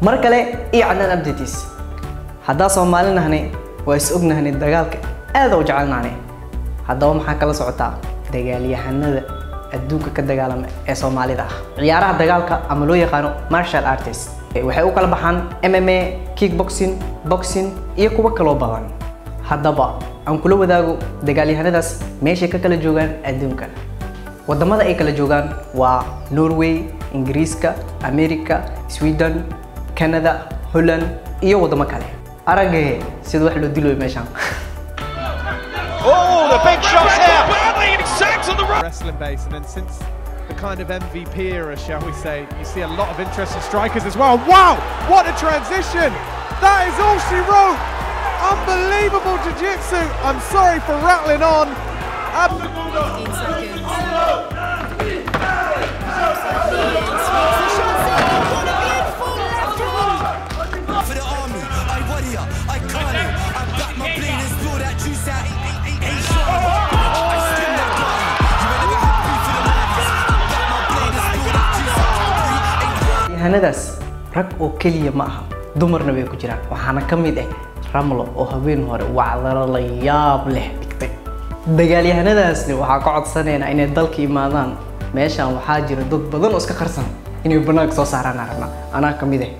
mar kale iyo cadaan updates hadda Soomaalinaani waa is ognahay dagaalka aad u jecelnaanay haddaba maxaa kala socotaa dagaalyahanada adduunka ka dagaalama ee Soomaalida ciyaaraha dagaalka ama loo yaqaan martial arts waxay u kala baxaan MMA kickboxing boxing iyo kuwa kale badan haddaba aan kula wadaago dagaalyahanadaas meesha ka kala joogan adduunka wadamada ay kala joogan waa Norway Ingiriiska America Sweden Canada Holland iyo wadamo kale aragay sida wax loo dilo meeshan Oh, the big shots here! Wrestling base, and then since the kind of MVP era, shall we say, you see a lot of interesting strikers as well. Wow, what a transition! That is all she wrote. Unbelievable jiu-jitsu. I'm sorry for rattling on. For the army, I warrior, I can't. I got my bleeders, blow that juice out. I spin that body. You ain't never had beef for the ladies. I got my bleeders, blow that juice out. hanadaas rag oo kaliya ma aha dumarna way ku jiraan waxaana kamid ah Ramlo oo habeen hore wacdaro la yaab leh dhigtay dagaalyahanadaasni waxa ka codsanayna inay dalka imaadaan meeshan waxaa jira dad badan oo iska qarsan inay banaanka soo saaraan aragna ana kamid ah